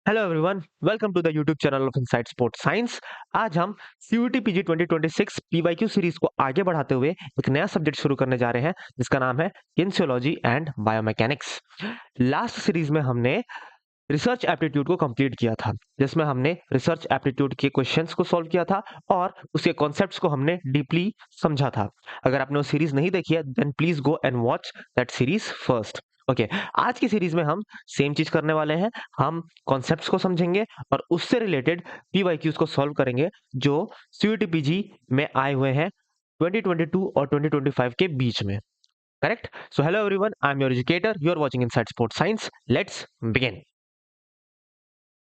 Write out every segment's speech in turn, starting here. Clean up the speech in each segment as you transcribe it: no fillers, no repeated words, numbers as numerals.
Hello everyone, welcome to the YouTube channel of inside sport science. आज हम CUT PG 2026 PYQ series को आगे बढ़ाते हुए एक नया सब्जेक्ट शुरू करने जा रहे हैं जिसका नाम है kinesiology and biomechanics. Last series में हमने रिसर्च एप्टीट्यूड को कंप्लीट किया था, जिसमें हमने रिसर्च एप्टीट्यूड के क्वेश्चंस को सॉल्व किया था और उसके कॉन्सेप्ट्स को हमने डीपली समझा था। अगर आपने वो सीरीज नहीं देखी है then please go and watch that series first. Okay, आज की सीरीज में हम सेम चीज करने वाले हैं। हम कॉन्सेप्ट्स को समझेंगे और उससे रिलेटेड पीवाईक्यूज को सॉल्व करेंगे जो सीयूटी पीजी में आए हुए हैं 2022 और 2025 के बीच में। Correct? So hello everyone, I am your educator, you are watching inside sport science. Let's begin.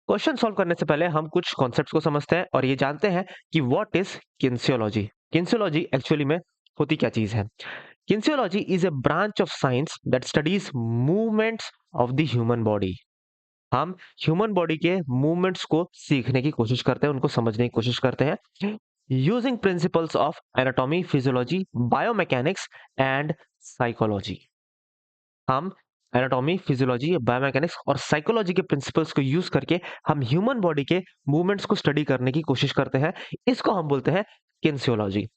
Question solve करने से पहले हम कुछ कॉन्सेप्ट्स को समझते हैं और ये जानते हैं कि what is kinesiology. Kinesiology actually में होती क्या चीज है? Kinesiology is a branch of science that studies movements of the human body. हम ह्यूमन बॉडी के मूवमेंट्स को सीखने की कोशिश करते हैं, उनको समझने की कोशिश करते हैं using principles of anatomy, physiology, biomechanics and psychology. हम एनाटॉमी, फिजियोलॉजी, बायोमैकेनिक्स और साइकोलॉजी के प्रिंसिपल्स को यूज करके हम ह्यूमन बॉडी के मूवमेंट्स को स्टडी करने की कोशिश करते हैं। इसको हम बोलते हैं किनेसियोलॉजी।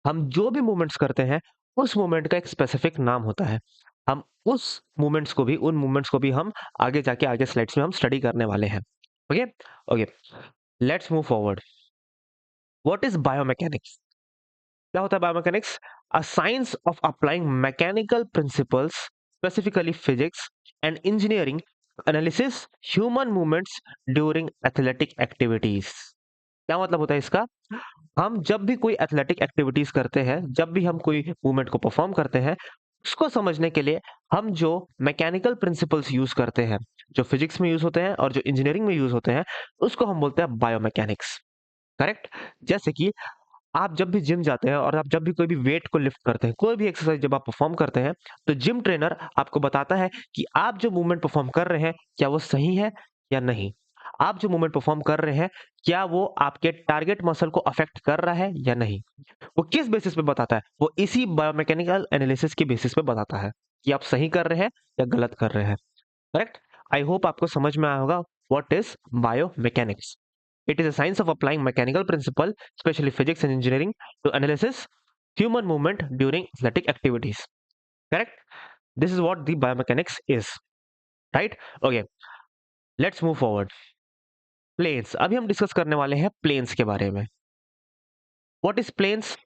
हम जो भी मूवमेंट्स करते हैं उस मूवमेंट का एक स्पेसिफिक नाम होता है। हम उस मूवमेंट्स को भी उन मूवमेंट्स को भी हम आगे जाके आगे स्लाइड्स में हम स्टडी करने वाले हैं। Okay okay, let's move forward. What is biomechanics? क्या होता है biomechanics? A science of applying mechanical principles, specifically physics and engineering, analysis human movements during athletic activities. क्या मतलब होता है इसका? हम जब भी कोई एथलेटिक एक्टिविटीज करते हैं, जब भी हम कोई मूवमेंट को परफॉर्म करते हैं, उसको समझने के लिए हम जो मैकेनिकल प्रिंसिपल्स यूज करते हैं, जो फिजिक्स में यूज होते हैं और जो इंजीनियरिंग में यूज होते हैं, उसको हम बोलते हैं बायोमैकेनिक्स। करेक्ट? जैसे कि आप जब भी जिम जाते हैं और आप जब भी कोई भी वेट को लिफ्ट करते हैं, कोई भी एक्सरसाइज जब आप परफॉर्म करते हैं, तो जिम ट्रेनर आपको बताता है कि आप जो मूवमेंट परफॉर्म कर रहे हैं, क्या वो सही है या नहीं। आप जो मूवमेंट परफॉर्म कर रहे हैं, क्या वो आपके टारगेट मसल को अफेक्ट कर रहा है या नहीं। वो किस बेसिस पे बताता है? वो इसी बायोमैकेनिकल एनालिसिस के बेसिस पे बताता है कि आप सही कर रहे हैं या गलत कर रहे हैं। करेक्ट? आई होप आपको समझ में आया होगा what is biomechanics. It is a science of applying mechanical principle, especially physics and engineering, to analysis human movement during athletic activities. Correct? This is what the biomechanics is. Right? Okay. Let's move forward. Planes. अभी हम discuss करने वाले हैं planes के बारे में। What is planes?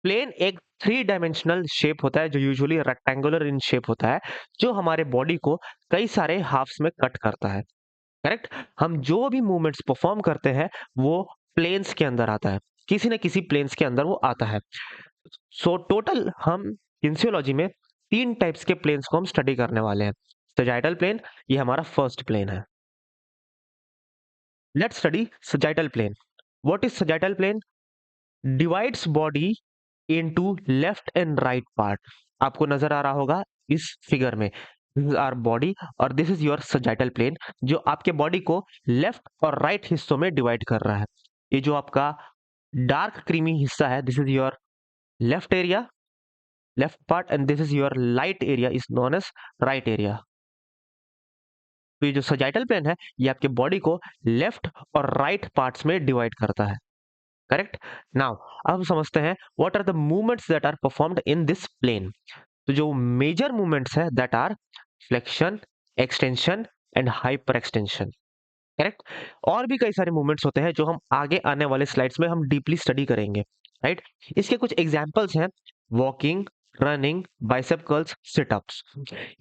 Plane एक three dimensional shape होता है जो यूजुअली रेक्टेंगुलर इन शेप होता है, जो हमारे बॉडी को कई सारे हाफ्स में कट करता है। करेक्ट? हम जो भी मूवमेंट्स परफॉर्म करते हैं वो प्लेन्स के अंदर आता है, किसी न किसी प्लेन्स के अंदर वो आता है। सो टोटल हम किनेसियोलॉजी में तीन टाइप्स के प्लेन्स को हम स्टडी करने वाले हैं। सजाइटल प्लेन, ये हमारा फर्स्ट प्लेन है। Let's study sagittal plane. What is sagittal plane? Divides body into left and right part. आपको नजर आ रहा होगा इस फिगर में, दिस इज आवर बॉडी और this is your sagittal plane, जो आपके बॉडी को लेफ्ट और राइट हिस्सों में डिवाइड कर रहा है। ये जो आपका डार्क क्रीमी हिस्सा है, this is your left area, left part, and this is your light area is known as right area. तो ये जो सजाइटल प्लेन है, ये आपके बॉडी को लेफ्ट और राइट पार्ट्स में डिवाइड करता है। करेक्ट? नाउ अब हम समझते हैं what are the movements that are performed in this plane. तो जो मेजर मूवमेंट्स है that are flexion, extension and hyper extension. Correct? और भी कई सारे मूवमेंट्स होते हैं जो हम आगे आने वाले स्लाइड्स में हम डीपली स्टडी करेंगे। राइट? इसके कुछ एग्जांपल्स हैं walking, running, bicep curls, sit-ups.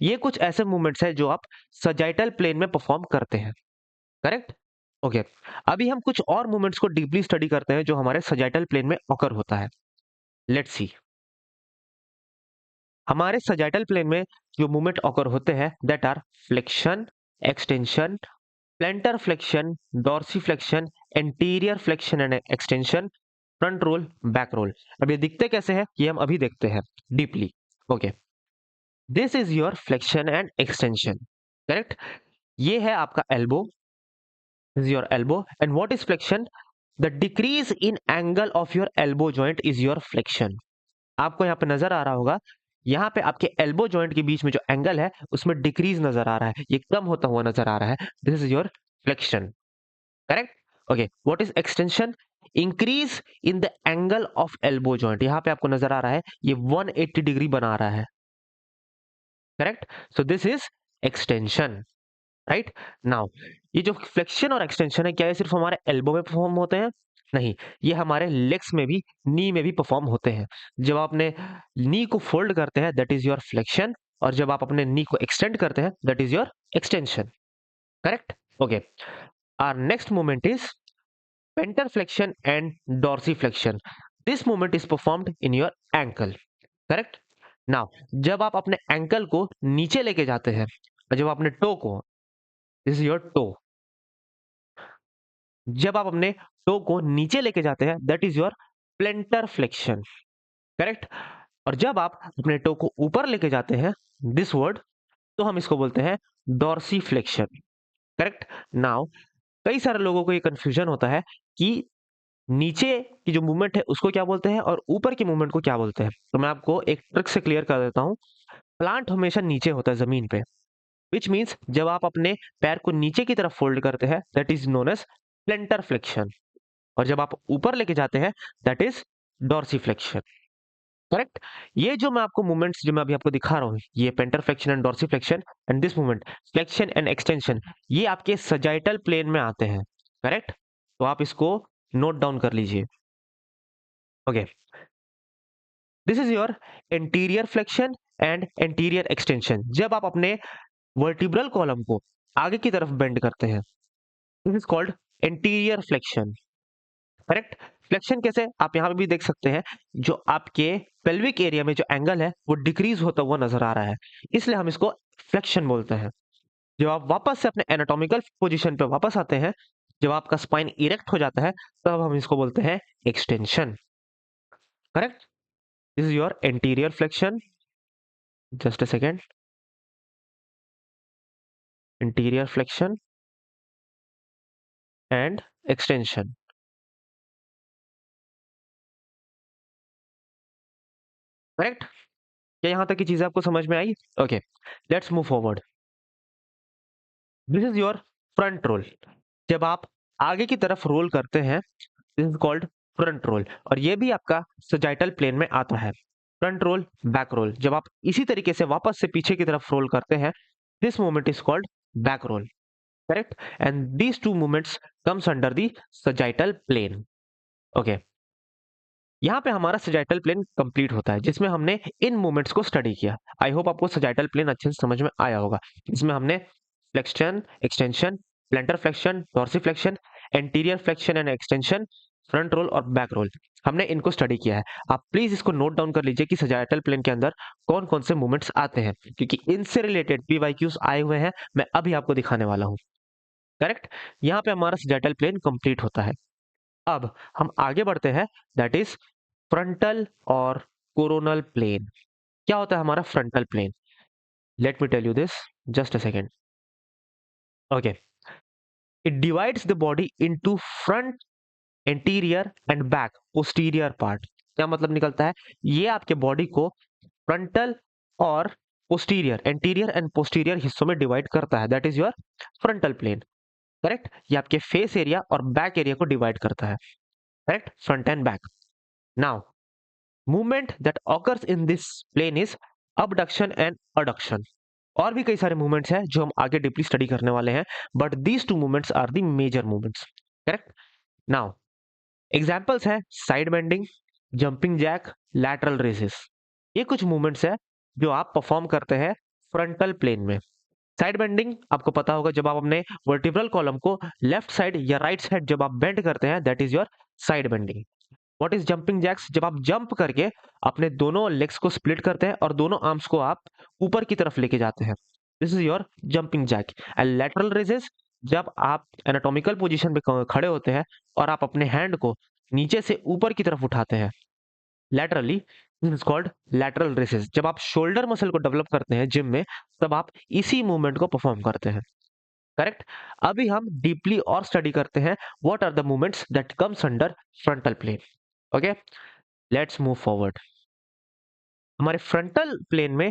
ये कुछ ऐसे मूवमेंट्स हैं जो आप सजाइटल प्लेन में परफॉर्म करते हैं। करेक्ट? ओके, अभी हम कुछ और मूवमेंट्स को डीपली स्टडी करते हैं जो हमारे सजाइटल प्लेन में ऑकर होता है। Let's see. हमारे सजाइटल प्लेन में जो मूवमेंट ऑकर होते हैं that are flexion, extension, plantar flexion, dorsiflexion, anterior flexion and extension, front roll, back roll. अब ये दिखते कैसे हैं ये हम अभी देखते हैं deeply. Okay, this is your flexion and extension. Correct? ये है आपका elbow, is your elbow. And what is flexion? The decrease in angle of your elbow joint is your flexion. आपको यहाँ पे नजर आ रहा होगा, यहाँ पे आपके एल्बो जॉइंट के बीच में जो एंगल है उसमें डिक्रीज नजर आ रहा है, ये कम होता हुआ नजर आ रहा है। This is your flexion, correct. Okay, what is extension? Increase in the angle of elbow joint. यहां पे आपको नजर आ रहा है ये 180 डिग्री बना रहा है, correct. So this is extension, right. Now ये जो फ्लेक्शन और एक्सटेंशन है, क्या ये सिर्फ हमारे एल्बो में परफॉर्म होते हैं? नहीं, ये हमारे लेग्स में भी, नी में भी परफॉर्म होते हैं। जब आप अपने नी को फोल्ड करते हैं दैट इज योर फ्लेक्शन, और जब आप अपने नी को एक्सटेंड करते हैं that is your extension, correct. Okay, our next movement is plantar flexion and dorsiflexion. This movement is performed in your ankle, correct? Now, जब आप अपने एंकल को नीचे लेके जाते हैं और जब आप अपने टो को, दिस इज योर टो, जब आप अपने टो को नीचे लेके जाते हैं that is your planter flexion, correct. और जब आप अपने टो को ऊपर लेके जाते हैं, दिस वर्ड, तो हम इसको बोलते हैं डॉर्सी फ्लेक्शन, करेक्ट। नाउ कई सारे लोगों को ये कंफ्यूजन होता है कि नीचे की जो मूवमेंट है उसको क्या बोलते हैं और ऊपर की मूवमेंट को क्या बोलते हैं। तो मैं आपको एक ट्रिक से क्लियर कर देता हूँ। प्लांट हमेशा नीचे होता है जमीन पे, विच मीन्स जब आप अपने पैर को नीचे की तरफ फोल्ड करते हैं that is known as plantar flexion, और जब आप ऊपर लेके जाते हैं दैट इज डॉर्सीफ्लेक्शन, करेक्ट। ये जो मैं आपको मूवमेंट्स जो मैं अभी आपको दिखा रहा हूँ, ये plantar flexion and dorsiflexion and this movement flexion and extension, ये आपके सजाइटल प्लेन में आते हैं, करेक्ट। तो आप इसको नोट डाउन कर लीजिए। Okay, this is your anterior flexion and anterior extension. जब आप अपने वर्टिब्रल कॉलम को आगे की तरफ बेंड करते हैं, this is called anterior flexion, correct. Flexion कैसे, आप यहां पे भी देख सकते हैं, जो आपके पेल्विक एरिया में जो एंगल है वो डिक्रीज होता हुआ नजर आ रहा है, इसलिए हम इसको फ्लेक्शन बोलते हैं। जब आप वापस से अपने एनाटॉमिकल पोजीशन पे वापस आते हैं, जब आपका स्पाइन इरेक्ट हो जाता है, तब हम इसको बोलते हैं extension, correct. This is your anterior flexion, just a second, interior flexion and extension, correct. क्या यहां तक की चीजें आपको समझ में आई? Okay, let's move forward. This is your front roll. जब आप आगे की तरफ रोल करते हैं this is called front roll, और ये भी आपका सजाइटल प्लेन में आता है। फ्रंट रोल, बैक रोल, जब आप इसी तरीके से वापस से पीछे की तरफ रोल करते हैं this movement is called back roll, correct. And these two movements comes under the sagittal plane. Okay, यहाँ पे हमारा सजाइटल प्लेन कंप्लीट होता है जिसमें हमने इन मूवमेंट्स को स्टडी किया। आई होप आपको सजाइटल प्लेन अच्छे से समझ में आया होगा। इसमें हमने flexion, extension, plantar flexion, dorsiflexion, anterior flexion and extension, front roll और बैक रोल, हमने इनको स्टडी किया है। आप प्लीज इसको नोट डाउन कर लीजिए कि सजाइटल प्लेन के अंदर कौन कौन से मूवमेंट्स आते हैं, क्योंकि इनसे रिलेटेड पीवाईक्यूज आए हुए हैं, मैं अभी आपको दिखाने वाला हूँ, करेक्ट। यहाँ पे हमारा सजाइटल प्लेन कंप्लीट होता है। अब हम आगे बढ़ते हैं, दैट इज फ्रंटल और कोरोनल प्लेन। क्या होता है हमारा frontal plane? Let me tell you this, just a second. Okay, it divides the body into front, anterior and back, posterior part. क्या मतलब निकलता है? ये आपके बॉडी को फ्रंटल और पोस्टीरियर, एंटीरियर एंड पोस्टीरियर हिस्सों में डिवाइड करता है, that is your frontal plane, correct. ये आपके फेस एरिया और बैक एरिया को डिवाइड करता है, correct, front and back. Now movement that occurs in this plane is abduction and adduction. और भी कई सारे मूवमेंट्स हैं जो हम आगे डीपली स्टडी करने वाले हैं, but these two movements are the major movements, correct. Now examples हैं side bending, jumping jack, lateral raises. ये कुछ मूवमेंट्स हैं जो आप परफॉर्म करते हैं फ्रंटल प्लेन में। साइड बेंडिंग आपको पता होगा, जब आप अपने वर्टिब्रल कॉलम को लेफ्ट साइड या राइट साइड जब आप बेंड करते हैं that is your side bending. What is jumping jacks? जब आप जंप करके अपने दोनों लेग्स को स्प्लिट करते हैं और दोनों आर्म्स को आप ऊपर की तरफ लेके जाते हैं, this is your jumping jack. And lateral raises, जब आप एनाटॉमिकल पोजीशन पे खड़े होते हैं और आप अपने हैंड को नीचे से ऊपर की तरफ उठाते हैं laterally, this is called lateral raises. जब आप शोल्डर मसल को डेवलप करते हैं जिम में, तब आप इसी मूवमेंट को परफॉर्म करते हैं, करेक्ट। अभी हम डीपली और स्टडी करते हैं what are the movements that comes under frontal plane. Okay, let's move forward. हमारे फ्रंटल प्लेन में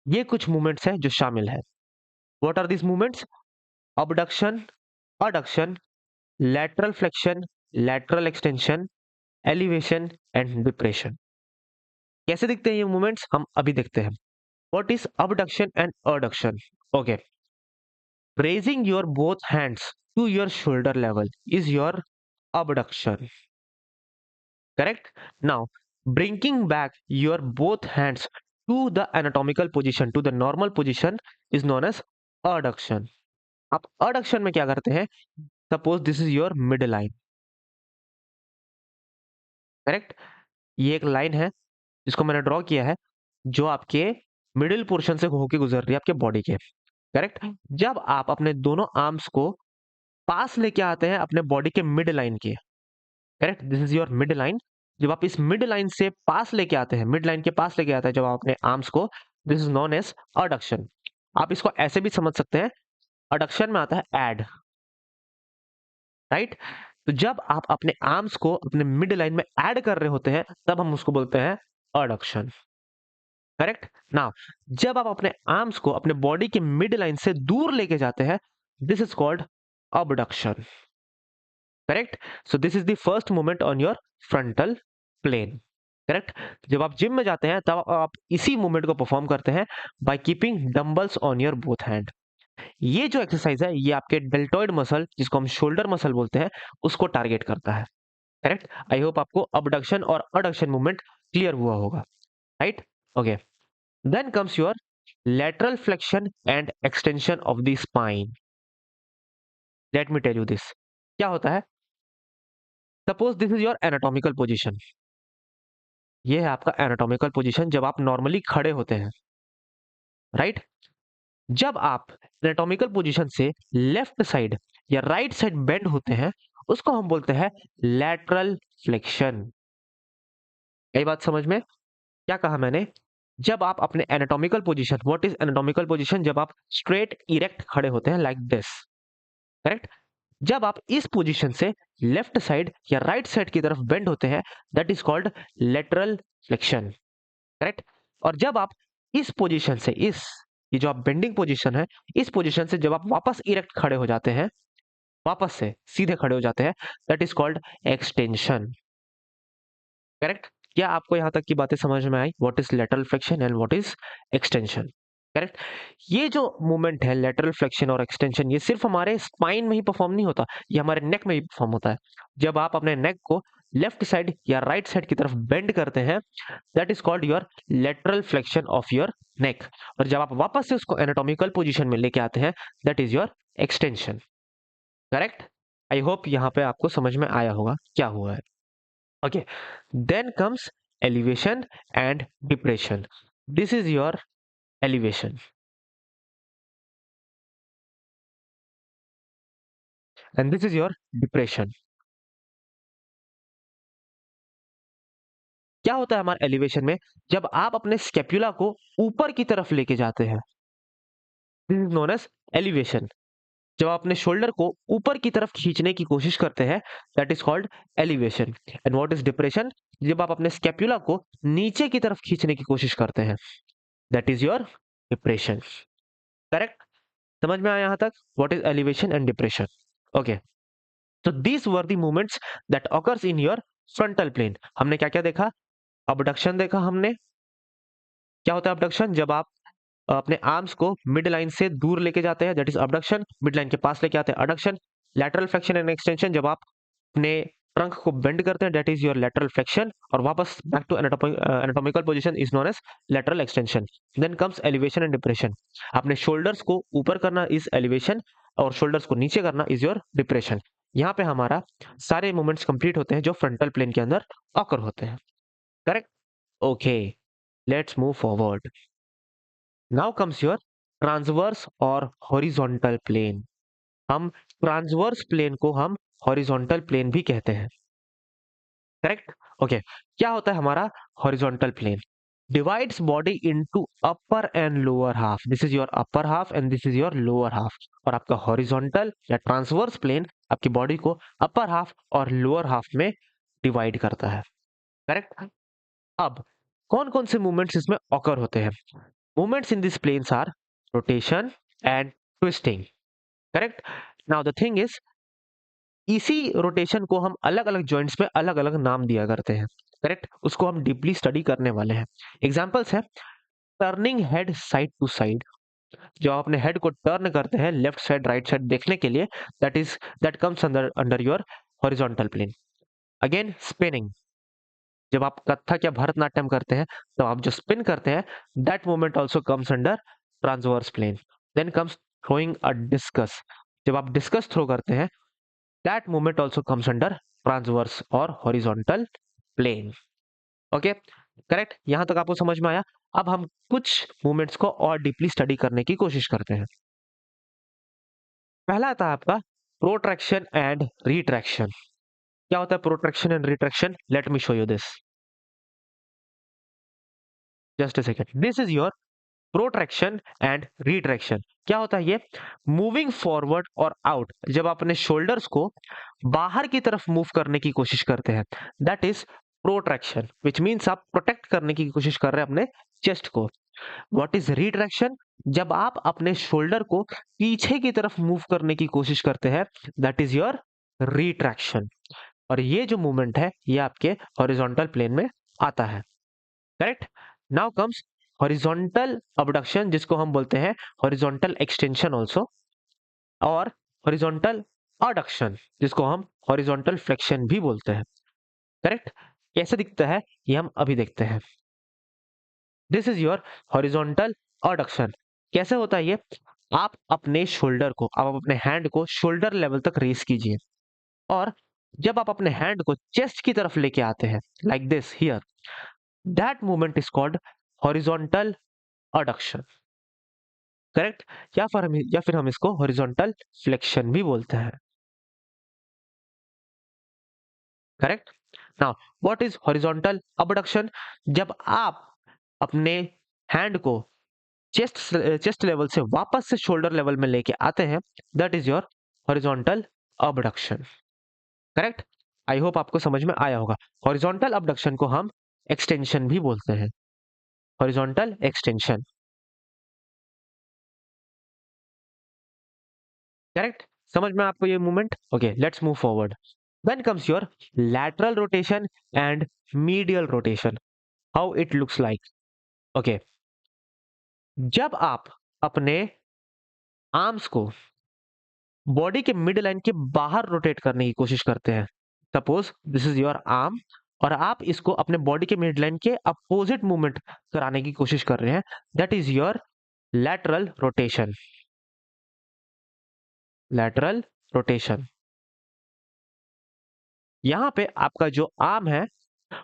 ये कुछ मूवमेंट्स हैं जो शामिल है। What are this movements? Abduction, adduction, lateral flexion, lateral extension, elevation and depression. कैसे दिखते हैं ये मूवमेंट्स हम अभी देखते हैं. What is abduction and adduction? Okay, raising your both hands to your shoulder level is your abduction. Correct? Now, bringing back your both hands to the anatomical position, to the normal position is known as adduction. आप adduction में क्या करते हैं? Suppose this is your mid line. Correct? ये एक line है जिसको मैंने ड्रॉ किया है जो आपके मिडिल पोर्शन से होके गुजर रही है आपके बॉडी के. करेक्ट? जब आप अपने दोनों आर्म्स को पास लेके आते हैं अपने बॉडी के मिड लाइन के. Correct? This is your mid line. जब आप इस मिड लाइन से पास लेके आते हैं, मिड लाइन के पास लेके आते हैं जब आप अपने आर्म्स को, this is known as adduction. आप इसको ऐसे भी समझ सकते हैं, अडक्शन में आता है एड. राइट? तो जब आप अपने आर्म्स को अपने मिड लाइन में ऐड कर रहे होते हैं तब हम उसको बोलते हैं अडक्शन. करेक्ट? नाउ जब आप अपने आर्म्स को अपने बॉडी के मिड लाइन से दूर लेके जाते हैं, this is called abduction. Correct? So this is the first movement on your frontal plane. Correct? जब आप जिम में जाते हैं तब आप इसी मूवमेंट को परफॉर्म करते हैं by keeping dumbbells on your both hand. ये जो एक्सरसाइज है ये आपके डेल्टॉइड मसल, जिसको हम शोल्डर मसल बोलते हैं, उसको टारगेट करता है. करेक्ट? आई होप आपको अबडक्शन और अडक्शन मूवमेंट क्लियर हुआ होगा. Right? Okay. Then comes your lateral flexion and extension of the spine. Let me tell you this. क्या होता है? Suppose this is your anatomical position. ये है आपका anatomical position जब आप normally खड़े होते हैं. Right? जब आप anatomical position से left side या right side bend होते हैं, उसको हम बोलते हैं lateral flexion. यही बात समझ में? क्या कहा मैंने? जब आप अपने anatomical position, what is anatomical position? जब आप straight erect खड़े होते हैं like this. करेक्ट? जब आप इस पोजीशन से लेफ्ट साइड या राइट साइड की तरफ बेंड होते हैं, that is called lateral flexion. Correct? और जब आप इस पोजीशन से, इस ये जो आप बेंडिंग पोजीशन है, इस पोजीशन से जब आप वापस इरेक्ट खड़े हो जाते हैं, वापस से सीधे खड़े हो जाते हैं, that is called extension. Correct? क्या आपको यहां तक की बातें समझ में आई? What is lateral flexion and what is extension? Correct? ये जो मूवमेंट है लेटरल फ्लेक्शन और एक्सटेंशन, ये सिर्फ हमारे स्पाइन में ही परफॉर्म नहीं होता, ये हमारे नेक में भी परफॉर्म होता है. जब आप अपने नेक को लेफ्ट साइड या राइट साइड की तरफ बेंड करते हैं, that is called your lateral flexion of your neck. और जब आप वापस से उसको एनाटॉमिकल पोजीशन में लेके आते हैं, that is your extension. Correct? I hope यहाँ पे आपको समझ में आया होगा क्या हुआ है. Okay. Then comes elevation and depression. This is your elevation and this is your depression. क्या होता है हमारे एलिवेशन में? जब आप अपने स्केपुला को ऊपर की तरफ लेके जाते हैं, this is known as elevation. जब आप अपने शोल्डर को ऊपर की तरफ खींचने की कोशिश करते हैं, that is called elevation. And what is depression? जब आप अपने स्केपुला को नीचे की तरफ खींचने की कोशिश करते हैं, that is your depression. Correct? समझ में आया यहां तक? What is elevation and depression? Okay. So these were the movements that occurs in your frontal plane. हमने क्या क्या देखा? अबडक्शन देखा हमने. क्या होता है अबडक्शन? जब आप अपने आर्म्स को मिड लाइन से दूर लेके जाते हैं, that is abduction. Mid line के पास लेके आते हैं, adduction. Lateral flexion and extension, जब आप अपने ट्रंक को बेंड करते हैं, that is your lateral flexion. और वापस back to anatomical position is known as lateral extension. Then comes elevation and depression. अपने शोल्डर्स को ऊपर करना इज एलिवेशन और शोल्डर्स को नीचे करना इज योर डिप्रेशन. यहाँ पे हमारा सारे मूवमेंट्स कंप्लीट होते हैं जो फ्रंटल प्लेन के अंदर ऑकर होते हैं. Correct? Okay, let's move forward. Now comes your transverse और हॉरिजॉन्टल प्लेन. हम ट्रांसवर्स प्लेन को हम हॉरिजॉन्टल प्लेन भी कहते हैं. करेक्ट? ओके. क्या होता है हमारा horizontal plane? Divides body into upper and lower half. This is your upper half and this is your lower half. और आपका हॉरिजॉन्टल या ट्रांसवर्स प्लेन आपकी बॉडी को अपर हाफ और लोअर हाफ में डिवाइड करता है. करेक्ट? अब कौन कौन से मूवमेंट्स इसमें ऑकर होते हैं? Movements in this planes are rotation and twisting. Correct? Now the thing is, इसी रोटेशन को हम अलग अलग जॉइंट्स में अलग अलग नाम दिया करते हैं। करेक्ट, उसको हम डीपली स्टडी करने वाले हैं। एग्जाम्पल्स है turning head side to side, जो आप अपने हेड को टर्न करते हैं लेफ्ट साइड राइट साइड देखने के लिए, that comes under under your horizontal plane. Again spinning, जब आप कथक या भरतनाट्यम करते हैं तो आप जो स्पिन करते हैं, that movement also comes under transverse plane. Then comes throwing a discus, जब आप डिस्कस थ्रो करते हैं, that movement also comes under transverse और हॉरिजॉन्टल प्लेन। ओके, करेक्ट, यहां तक आपको समझ में आया। अब हम कुछ मूवमेंट्स को और डीपली स्टडी करने की कोशिश करते हैं। पहला आता है आपका प्रोट्रैक्शन एंड रिट्रैक्शन। क्या होता है protraction and retraction? Let me show you this, just a second. This is your protraction and retraction. क्या होता है ये? मूविंग फॉरवर्ड और आउट, जब आप अपने शोल्डर्स को बाहर की तरफ मूव करने की कोशिश करते हैं, that is protraction, which means आप प्रोटेक्ट करने की कोशिश कर रहे हैं अपने चेस्ट को। What is retraction? जब आप अपने शोल्डर को पीछे की तरफ मूव करने की कोशिश करते हैं, दैट इज योर रिट्रैक्शन। और ये जो मूवमेंट है ये आपके हॉरिजॉन्टल प्लेन में आता है। Correct. Now comes horizontal abduction, जिसको हम बोलते हैं हॉरिजॉन्टल एक्सटेंशन ऑल्सो, और हॉरिजॉन्टल अडक्शन, जिसको हम हॉरिजॉन्टल फ्लेक्शन भी बोलते हैं। करेक्ट। कैसे दिखता है ये हम अभी देखते हैं। This is your horizontal adduction. कैसे होता है ये? आप अपने शोल्डर को, आप अपने हैंड को शोल्डर लेवल तक रेस कीजिए, और जब आप अपने हैंड को चेस्ट की तरफ लेके आते हैं, like this here, that movement is called horizontal adduction. Correct. या फिर हम इसको हॉरिजॉन्टल फ्लेक्शन भी बोलते हैं। Correct. Now what is horizontal abduction? जब आप अपने हैंड को चेस्ट चेस्ट लेवल से वापस से शोल्डर लेवल में लेके आते हैं, that is your horizontal abduction. Correct. I hope आपको समझ में आया होगा। हॉरिजॉन्टल अबडक्शन को हम एक्सटेंशन भी बोलते हैं, हॉरिजॉन्टल एक्सटेंशन। करेक्ट। समझ में आपको ये movement? Okay, let's move forward. Then comes your lateral rotation and medial rotation. How it looks like? Okay, जब आप अपने आर्म्स को बॉडी के मिड लाइन के बाहर रोटेट करने की कोशिश करते हैं, suppose this is your arm, और आप इसको अपने बॉडी के मिड लाइन के अपोजिट मूवमेंट कराने की कोशिश कर रहे हैं, that is your lateral rotation. lateral rotation. यहाँ पे आपका जो आर्म है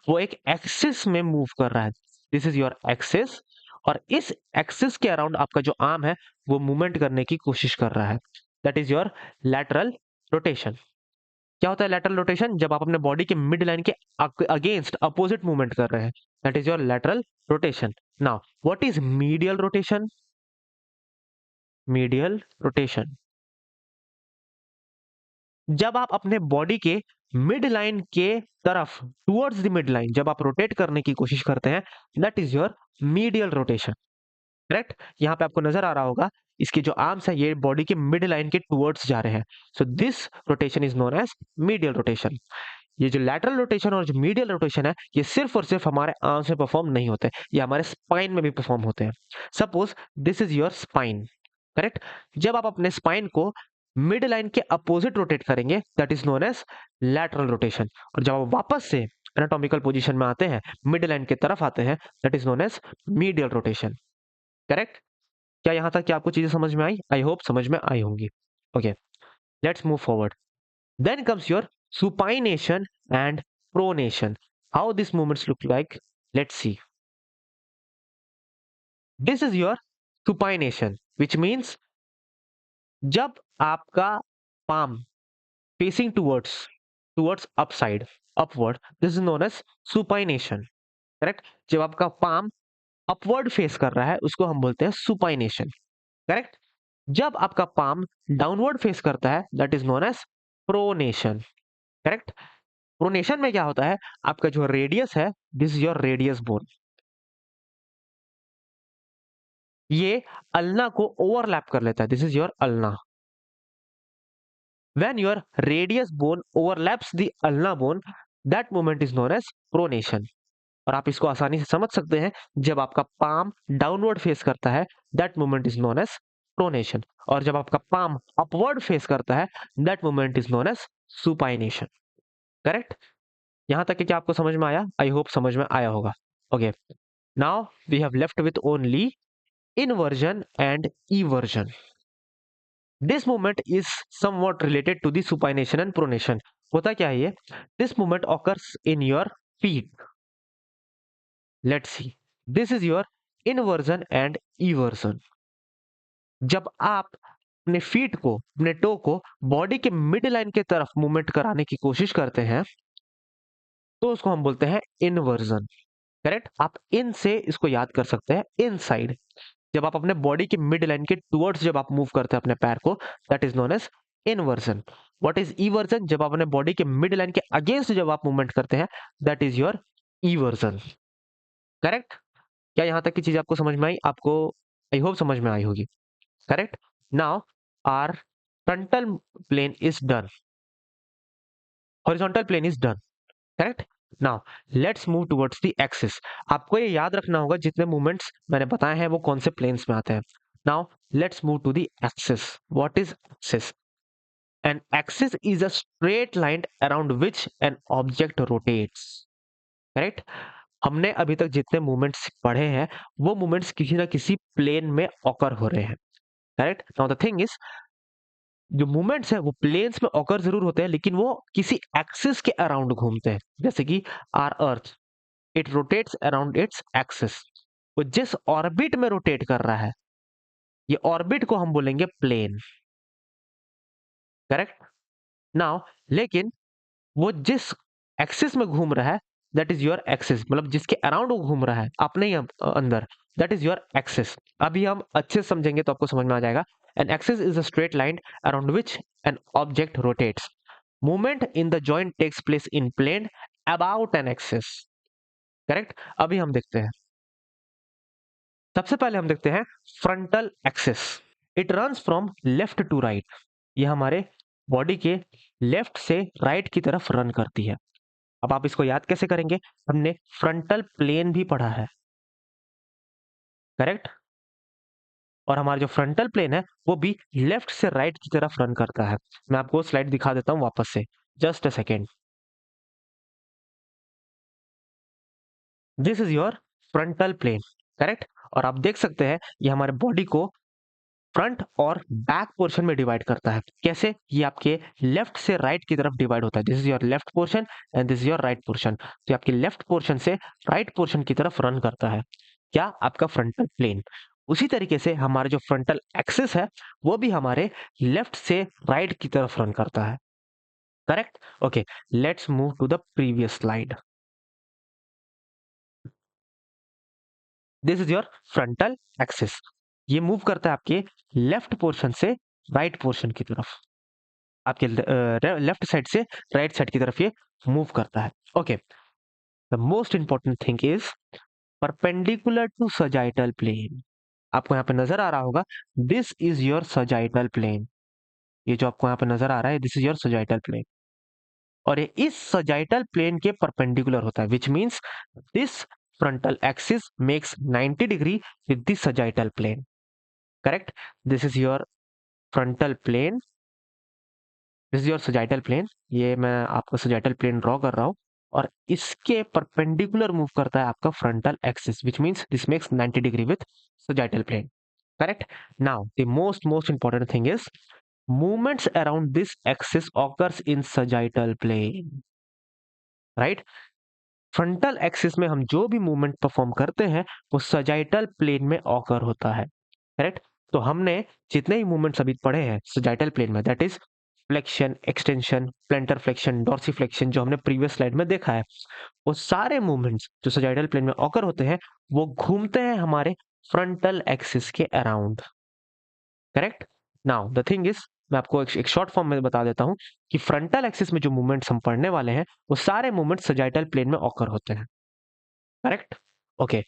वो एक एक्सिस में मूव कर रहा है, दिस इज योर एक्सिस, और इस एक्सिस के अराउंड आपका जो आर्म है वो मूवमेंट करने की कोशिश कर रहा है, that is your lateral rotation. क्या होता है लैटरल रोटेशन? जब आप अपने बॉडी के मिड लाइन के अगेंस्ट अपोजिट मूवमेंट कर रहे हैं, that is your lateral rotation. Now what is medial rotation? Medial rotation, जब आप अपने बॉडी के मिड लाइन के तरफ, टुवर्ड्स द मिड लाइन, जब आप रोटेट करने की कोशिश करते हैं, that is your medial rotation. Correct. यहाँ पे आपको नजर आ रहा होगा इसकी जो आर्म्स है ये बॉडी के मिड लाइन के टुवर्ड्स जा रहे हैं, so this rotation is known as medial rotation. ये जो लैटरल रोटेशन और जो मीडियल रोटेशन है ये सिर्फ और सिर्फ हमारे आर्म्स में परफॉर्म नहीं होते, ये हमारे स्पाइन में भी परफॉर्म होते हैं। Suppose this is your spine. Correct. जब आप अपने स्पाइन को मिड लाइन के अपोजिट रोटेट करेंगे, that is known as lateral rotation, और जब आप वापस से एनाटॉमिकल पोजीशन में आते हैं, मिड लाइन की तरफ आते हैं, that is known as medial rotation. Correct. क्या यहां तक क्या आपको चीजें समझ में आई? आई होप समझ में आई होंगी। Okay, let's move forward. Then comes your supination and pronation. How these movements look like? Let's see. This is your supination, which means जब आपका palm facing towards upside, upward, this is known as supination. Correct. जब आपका palm upward face कर रहा है उसको हम बोलते हैं supination. करेक्ट। जब आपका palm डाउनवर्ड फेस करता है, that is known as pronation. Correct. Pronation में क्या होता है? आपका जो रेडियस है, this is your radius bone, ये अल्ना को ओवरलैप कर लेता है, this is your ulna. When your radius bone overlaps the ulna bone, that movement is known as pronation. और आप इसको आसानी से समझ सकते हैं, जब आपका पाम डाउनवर्ड फेस करता है, that movement is known as pronation, और जब आपका पाम अपवर्ड फेस करता है, that movement is known as supination. Correct? यहां तक कि क्या आपको समझ में आया? आई होप समझ में आया होगा। Okay, now we have left with only inversion and eversion. This movement is somewhat related to the supination and pronation. होता क्या है ये? This movement occurs in your feet. Let's see. This is your inversion and eversion. जब आप अपने feet को, अपने to को बॉडी के मिड लाइन के तरफ मूवमेंट कराने की कोशिश करते हैं, तो उसको हम बोलते हैं इनवर्जन। करेक्ट? आप इन से इसको याद कर सकते हैं, इनसाइड। जब आप अपने बॉडी के मिड लाइन के टुवर्ड्स जब आप मूव करते हैं अपने पैर को, that is known as inversion. What is eversion? जब आप अपने बॉडी के मिड लाइन के अगेंस्ट जब आप मूवमेंट करते हैं, that is your eversion. Correct? क्या यहां तक की चीज आपको समझ में आई? आपको आई होप समझ में आई होगी। Correct? Now our frontal plane is done, horizontal plane is done. Correct? Now let's move towards the axis. आपको ये याद रखना होगा जितने मूवमेंट्स मैंने बताए हैं वो कौन से प्लेन्स में आते हैं। Now let's move to the axis. What is axis? An axis is a straight line around which an object rotates. Correct? हमने अभी तक जितने मूवमेंट्स पढ़े हैं वो मूवमेंट्स किसी ना किसी प्लेन में ऑकर हो रहे हैं। Correct? Now the thing is, जो मूवमेंट्स है वो प्लेन्स में ऑकर जरूर होते हैं, लेकिन वो किसी एक्सिस के अराउंड घूमते हैं। जैसे कि our earth, it rotates around its axis. वो जिस ऑर्बिट में रोटेट कर रहा है, ये ऑर्बिट को हम बोलेंगे प्लेन। करेक्ट? नाउ लेकिन वो जिस एक्सिस में घूम रहा है, दैट इज योर एक्सिस, मतलब जिसके अराउंड वो घूम रहा है, अपने ही अंदर, दैट इज योर एक्सिस। अभी हम अच्छे से समझेंगे तो आपको समझ में आ जाएगा। An axis is a straight line around which an object rotates. Movement in the joint takes place in plane about an axis. Correct? अभी हम देखते हैं, सबसे पहले हम देखते हैं frontal axis. It runs from left to right. ये हमारे बॉडी के लेफ्ट से राइट की तरफ रन करती है। अब आप इसको याद कैसे करेंगे? हमने फ्रंटल प्लेन भी पढ़ा है। करेक्ट? और हमारा जो फ्रंटल प्लेन है वो भी लेफ्ट से राइट की तरफ रन करता है। मैं आपको स्लाइड दिखा देता हूं वापस से, just a second. This is your frontal plane. Correct? और आप देख सकते हैं ये हमारे बॉडी को फ्रंट और बैक पोर्शन में डिवाइड करता है। कैसे? ये आपके लेफ्ट से राइट की तरफ डिवाइड होता है। This is your left portion and this is your right portion. तो आपके लेफ्ट पोर्शन से राइट पोर्शन की तरफ रन करता है क्या? आपका फ्रंटल प्लेन। उसी तरीके से हमारा जो फ्रंटल एक्सिस है वो भी हमारे लेफ्ट से राइट की तरफ रन करता है। Correct? Okay, let's move to the previous slide. This is your frontal axis. ये मूव करता है आपके लेफ्ट पोर्शन से राइट पोर्शन की तरफ, आपके लेफ्ट साइड से राइट साइड की तरफ ये मूव करता है। Okay, the most important thing is perpendicular to sagittal plane. आपको यहाँ पे नजर आ रहा होगा, this is your sagittal plane. ये जो आपको यहाँ पे नजर आ रहा है, this is your sagittal plane, और ये इस सजाइटल प्लेन के परपेंडिकुलर होता है, which means this frontal axis makes 90 degree with the sagittal plane. Correct? This is your frontal plane, this is your sagittal plane. ये मैं आपको सजाइटल प्लेन ड्रॉ कर रहा हूँ, और इसके परपेंडिकुलर मूव करता है आपका frontal axis, which means this makes 90 degree with sagittal plane. Correct? Now the most important thing is movements around this axis occurs in sagittal plane. Right? Frontal axis में हम जो भी मूवमेंट परफॉर्म करते हैं वो सजाइटल प्लेन में occur होता है। करेक्ट? तो हमने जितने ही मूवमेंट्स अभी पढ़े हैं सजाइटल प्लेन में, that is flexion, extension, plantar flexion, dorsiflexion, जो हमने प्रीवियस स्लाइड में देखा है, वो सारे मूवमेंट्स जो सजाइटल प्लेन में ऑकर होते हैं वो घूमते हैं हमारे फ्रंटल एक्सिस के around. Correct? Now the thing is, मैं आपको एक शॉर्ट फॉर्म में बता देता हूं कि फ्रंटल एक्सिस में जो मूवमेंट्स हम पढ़ने वाले हैं वो सारे मूवमेंट्स सजाइटल प्लेन में ऑकर होते हैं। Correct? Okay,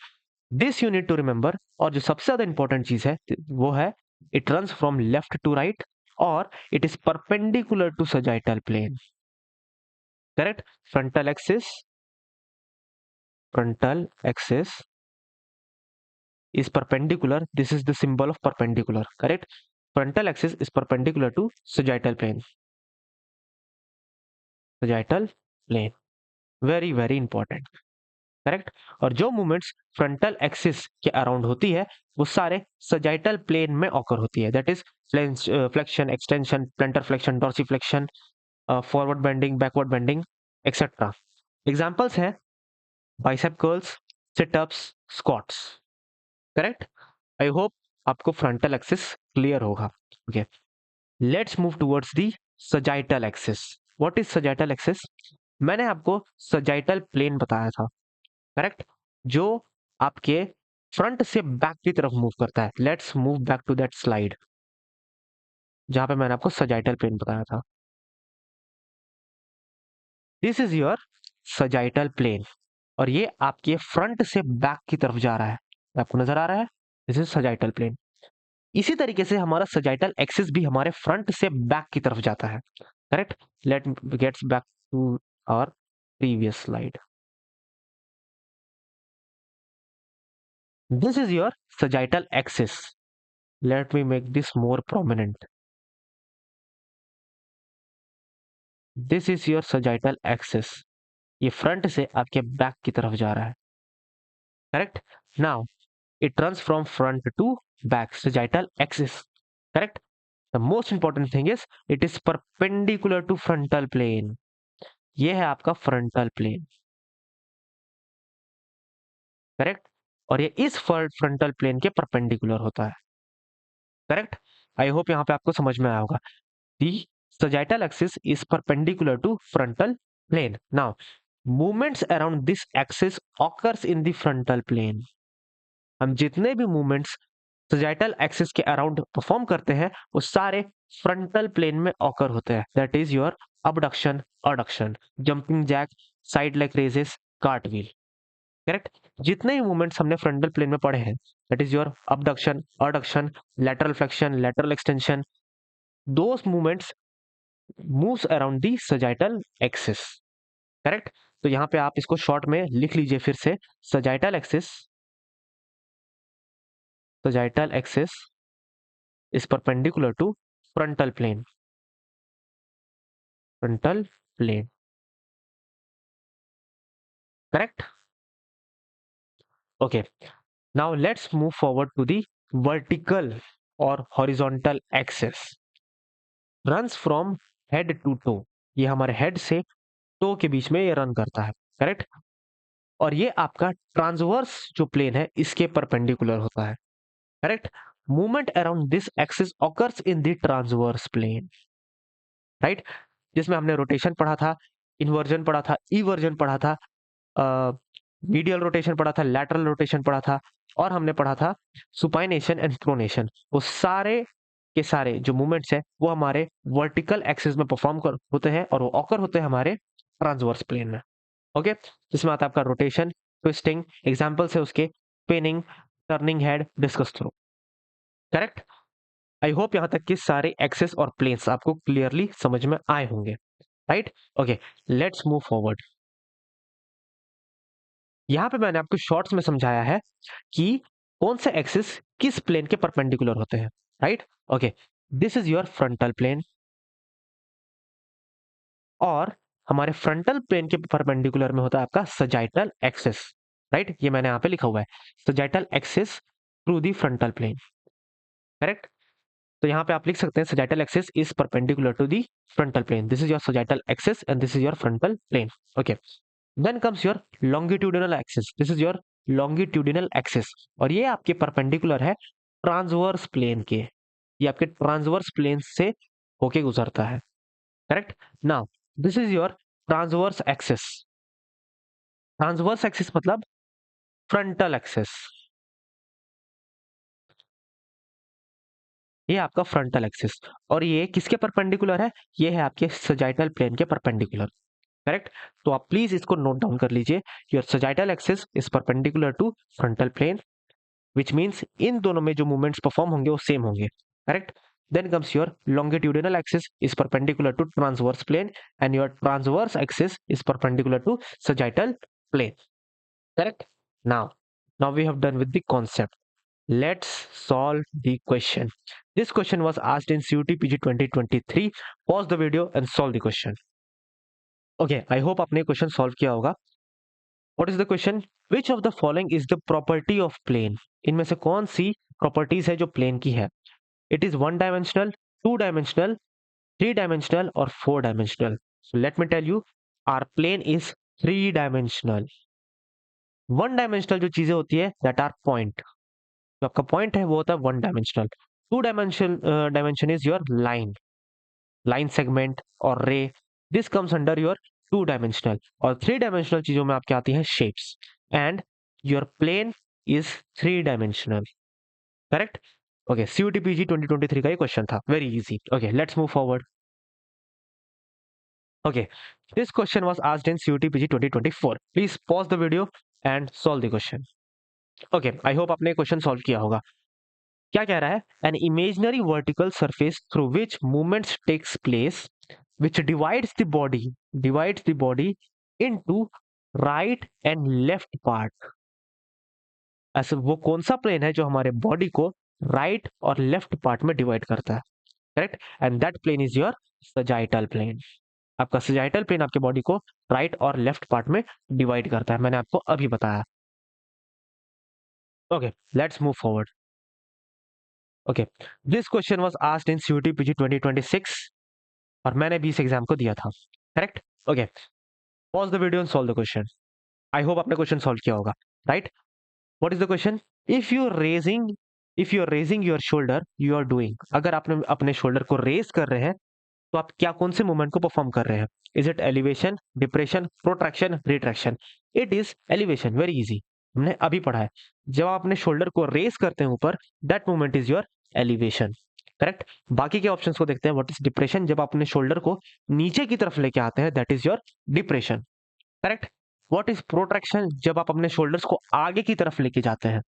this you need to remember. और जो सबसे ज्यादा इंपॉर्टेंट चीज है वो है it runs from left to right or it is perpendicular to sagittal plane. Correct? Frontal axis is perpendicular. This is the symbol of perpendicular. Correct? Frontal axis is perpendicular to sagittal plane. Sagittal plane. Very very important. Correct? और जो movements frontal axis के around होती है वो सारे sagittal plane में occur होती है. That is flexion, extension, plantar flexion, dorsiflexion, forward bending, backward bending, etcetera. Examples हैं bicep curls, situps, squats. Correct? I hope आपको फ्रंटल एक्सिस क्लियर होगा. Okay, let's move towards the sagittal axis. What is sagittal axis? मैंने आपको sagittal plane बताया था. Correct? जो आपके front से बैक की तरफ मूव करता है. Let's move back to that slide जहां पे मैंने आपको सजाइटल प्लेन बताया था. This is your sagittal plane और ये आपके फ्रंट से बैक की तरफ जा रहा है. आपको नजर आ रहा है? This is sagittal plane. इसी तरीके से हमारा सजाइटल एक्सिस भी हमारे फ्रंट से बैक की तरफ जाता है. Correct? Let gets back to our previous slide. This is your sagittal axis. Let me make this more prominent. This is your sagittal axis. ये फ्रंट से आपके बैक की तरफ जा रहा है. Correct? Now it runs from front to back, sagittal axis. Correct? The most important thing is it is perpendicular to frontal plane. ये है आपका frontal plane. करेक्ट? और ये इस फ्रंटल प्लेन के परपेंडिकुलर होता है. करेक्ट? आई होप यहाँ पे आपको समझ में आया होगा. The sagittal axis is perpendicular to frontal plane. Now, movements around this axis occurs in the frontal plane. हम जितने भी मूवमेंट्स सजाइटल एक्सिस के अराउंड परफॉर्म करते हैं वो सारे फ्रंटल प्लेन में ऑकर होते हैं. That is your abduction, adduction, jumping jack, side leg raises, cartwheel. Correct? जितने भी मूवमेंट्स हमने फ्रंटल प्लेन में पढ़े हैं that is your abduction, adduction, lateral flexion, lateral extension, those movements moves around the sagittal axis. Correct? तो यहां पे आप इसको शॉर्ट में लिख लीजिए फिर से. Sagittal axis is perpendicular to frontal plane. Correct? Okay, now let's move forward to the vertical or horizontal axis. Runs from head to toe. ये हमारे हेड से टो के बीच में ये रन करता है. करेक्ट? और ये आपका ट्रांसवर्स जो प्लेन है इसके परपेंडिकुलर होता है. Correct? Movement around this axis occurs in the transverse plane. Right? जिसमें हमने रोटेशन पढ़ा था, इन्वर्जन पढ़ा था, इवर्जन पढ़ा था, मीडियल रोटेशन पढ़ा था, लैटरल रोटेशन पढ़ा था और हमने पढ़ा था सुपाइनेशन एंड प्रोनेशन. वो सारे के सारे जो मूवमेंट्स है वो हमारे वर्टिकल एक्सिस में परफॉर्म होते हैं और वो ऑकर होते हैं हमारे ट्रांसवर्स प्लेन में. ओके, जिसमें आता है आपका रोटेशन, ट्विस्टिंग. एग्जांपल्स है उसके spinning, turning head, discus throw. Correct? I hope यहां तक कि सारे एक्सेस और प्लेन्स आपको क्लियरली समझ में आए होंगे. Right? Okay, let's move forward. यहां पे मैंने आपको शॉर्ट्स में समझाया है कि कौन से एक्सिस किस प्लेन के परपेंडिकुलर होते हैं. Right? Okay, this is your frontal plane और हमारे फ्रंटल प्लेन के परपेंडिकुलर में होता है आपका सजाइटल एक्सिस. राइट? ये मैंने यहां पे लिखा हुआ है, sagittal axis through the frontal plane. Correct? तो यहाँ पे आप लिख सकते हैं sagittal axis is perpendicular to the frontal plane. This is your sagittal axis and this is your frontal plane. Okay, then comes your longitudinal axis. This is your longitudinal axis और ये आपके परपेंडिकुलर है transverse plane के. ये आपके transverse plane से होके गुजरता है. Correct? Now this is your transverse axis. Transverse axis मतलब फ्रंटल एक्सिस. ये आपका फ्रंटल एक्सिस और ये किसके परपेंडिकुलर है? ये है आपके सजाइटल प्लेन के परपेंडिकुलर. करेक्ट? तो आप प्लीज इसको नोट डाउन कर लीजिए. Your sagittal axis is perpendicular to frontal plane, which means इन दोनों में जो मूवमेंट्स परफॉर्म होंगे वो सेम होंगे. Correct? then comes your longitudinal axis is perpendicular to transverse plane and your transverse axis is perpendicular to sagittal plane. Correct? Now we have done with the concept. Let's solve the question. This question was asked in CUT PG 2023. Pause the video and solve the question. Okay, I hope आपने question solve किया होगा. What is the question? Which of the following is the property of plane? इनमें से कौन सी properties है जो plane की है? It is one dimensional, two dimensional, three dimensional or four dimensional. So let me tell you, our plane is three dimensional. One dimensional जो चीजें होती है दैट आर पॉइंट. जो आपका पॉइंट है वो होता है one dimensional. Two dimension is your line segment और ray. This comes under your two dimensional. और थ्री डायमेंशनल चीजों में आपके आती हैं shapes. And your plane is three dimensional. Correct? Okay, CUT-PG 2023 का ये क्वेश्चन था. Very easy. Okay, let's move forward. Okay, this question was asked in CUT-PG 2024. Please pause the video and solve the question. Okay, I hope आपने question solve किया होगा. क्या कह रहा है? An imaginary vertical surface through which movements takes place, which divides the body into right and left part. ऐसे वो कौन सा प्लेन है जो हमारे बॉडी को राइट और लेफ्ट पार्ट में डिवाइड करता है? Correct? And that plane is your sagittal plane. आपका सजाइटल प्लेन आपके बॉडी को राइट और लेफ्ट पार्ट में डिवाइड करता है. मैंने आपको अभी बताया. Okay, let's move forward. Okay, this question was asked in CUT-PG 2026 और मैंने भी इस एग्जाम को दिया था. Correct? Okay, pause the video and solve the question. I hope आपने क्वेश्चन सॉल्व किया होगा. Right? What is the question? If you are raising your shoulder, you are doing. अगर आपने अपने शोल्डर को रेज कर रहे हैं तो आप क्या कौन से मूवमेंट को परफॉर्म कर रहे हैं? Is it elevation, depression, protraction, retraction? It is elevation. Very easy. हमने अभी पढ़ा है. जब आप अपने शोल्डर को रेज करते हैं ऊपर, that movement is your elevation. Correct? बाकी के ऑप्शंस को देखते हैं. What is depression? जब आप अपने शोल्डर को नीचे की तरफ लेके आते हैं, that is your depression. Correct? What is protraction? जब आप अपने शोल्डर्स को आगे की तरफ लेके जाते हैं,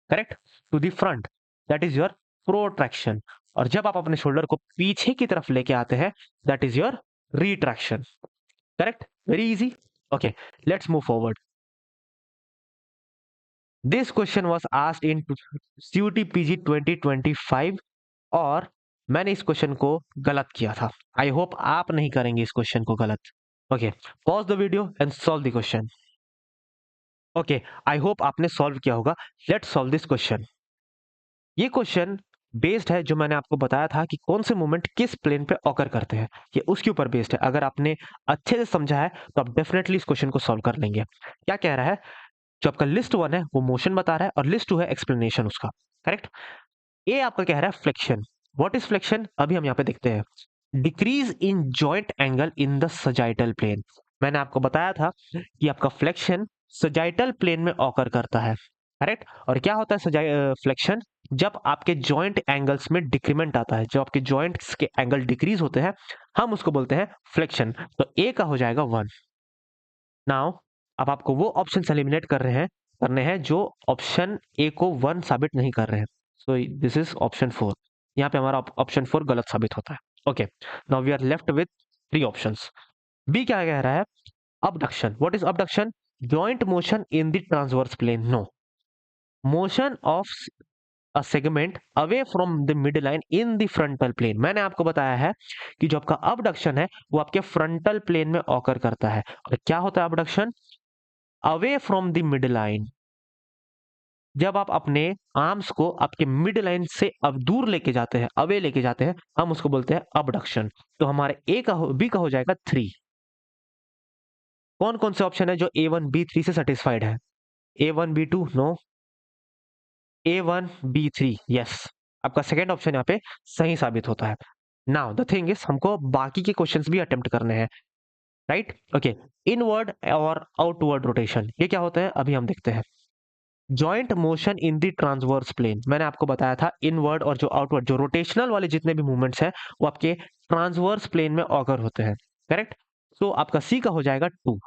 correct, to the front, that is your protraction. और जब आप अपने शोल्डर को पीछे की तरफ लेके आते हैं, that is your retraction. Correct? Very easy. Okay, let's move forward. This question was asked in CUT-PG 2025 और मैंने इस क्वेश्चन को गलत किया था. आई होप आप नहीं करेंगे इस क्वेश्चन को गलत. Okay, pause the video and solve the question. Okay, I hope आपने सॉल्व किया होगा. Let's solve this question. ये क्वेश्चन बेस्ड है जो मैंने आपको बताया था कि कौन से मूवमेंट किस प्लेन पे ऑकर करते हैं, ये उसके ऊपर बेस्ड है. अगर आपने अच्छे से समझा है तो आप डेफिनेटली इस क्वेश्चन को सॉल्व कर लेंगे. क्या कह रहा है? जो आपका लिस्ट 1 है वो मोशन बता रहा है और लिस्ट 2 है एक्सप्लेनेशन उसका. करेक्ट? ए आपका कह रहा है फ्लेक्शन. What is flexion? अभी हम यहाँ पे देखते हैं. Decrease in joint angle in the sagittal plane. मैंने आपको बताया था कि आपका फ्लेक्शन सजाइटल प्लेन में ऑकर करता है. करेक्ट? और क्या होता है फ्लेक्शन? जब आपके जॉइंट एंगल्स में डिक्रीमेंट आता है, जब आपके जॉइंट्स के एंगल डिक्रीज होते हैं, हम उसको बोलते हैं फ्लेक्शन. तो ए का हो जाएगा 1. नाउ अब आपको वो ऑप्शन एलिमिनेट करने हैं जो ऑप्शन ए को 1 साबित नहीं कर रहे हैं. So this is option 4. यहाँ पे हमारा ऑप्शन 4 गलत साबित होता है. Okay, now we are left with 3 options. B क्या कह रहा है? abduction. What is abduction? Joint motion in the transverse plane. No. Motion of a segment away from the midline in the frontal plane. मैंने आपको बताया है कि जो आपका abduction है वो आपके frontal plane में occur करता है. और क्या होता है abduction? Away from the midline. जब आप अपने आर्म्स को आपके मिड लाइन से अब दूर लेके जाते हैं, अवे लेके जाते हैं, हम उसको बोलते हैं abduction. तो हमारे बी का हो जाएगा 3. कौन कौन से ऑप्शन है जो A1 B3 से सेटिस्फाइड है? A1 B2 no. A1 B3 yes. आपका सेकेंड ऑप्शन यहाँ पे सही साबित होता है. नाउ द थिंग इज हमको बाकी के क्वेश्चंस भी अटेम्प्ट करने हैं. राइट? ओके, इनवर्ड और आउटवर्ड रोटेशन ये क्या होता है अभी हम देखते हैं. Joint motion in the transverse plane. मैंने आपको बताया था इनवर्ड और जो आउटवर्ड जो रोटेशनल वाले जितने भी मूवमेंट्स हैं वो आपके ट्रांसवर्स प्लेन में ऑकर होते हैं. करेक्ट? सो आपका सी का हो जाएगा 2.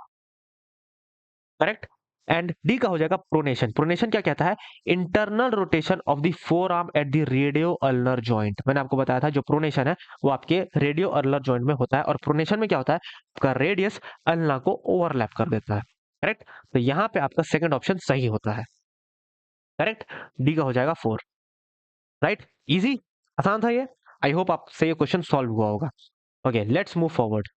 करेक्ट? एंड डी का हो जाएगा प्रोनेशन। प्रोनेशन क्या कहता है? Internal rotation of the four arm at the radio ulnar joint. मैंने आपको बताया था जो प्रोनेशन है वो आपके रेडियो अल्नर जॉइंट में होता है, और प्रोनेशन में क्या होता है? आपका रेडियस अल्ना को ओवरलैप कर देता है। करेक्ट। तो यहाँ पे आपका सेकंड ऑप्शन सही होता है। करेक्ट। डी का हो जाएगा 4। राइट। इजी, आसान था ये। आई होप आपसे ये क्वेश्चन सॉल्व हुआ होगा। Okay, let's move forward.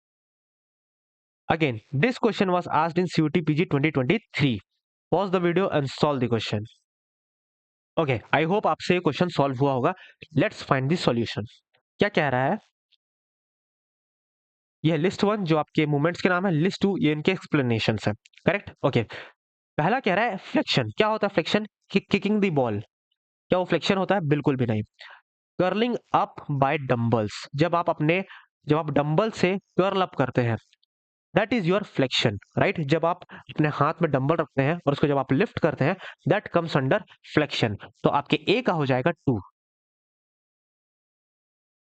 Again this question was asked in CUT PG 2023। Pause the video and solve the question. Okay, I hope आपसे ये क्वेश्चन सॉल्व हुआ होगा। Let's find the solution. क्या कह रहा है? यह लिस्ट 1 जो आपके मूवमेंट्स के नाम है, लिस्ट 2 ये इनके एक्सप्लेनेशन है। करेक्ट। ओके, पहला कह रहा है फ्लेक्शन। क्या होता है फ्लेक्शन? Kicking the ball. क्या वो फ्लेक्शन होता है? बिल्कुल भी नहीं। Curling up by dumbbells. जब आप डंबल से कर्ल अप करते हैं, that is your flexion. Right. जब आप अपने हाथ में डंबल रखते हैं और उसको जब आप लिफ्ट करते हैं, दैट कम्स अंडर फ्लेक्शन। तो आपके ए का हो जाएगा 2।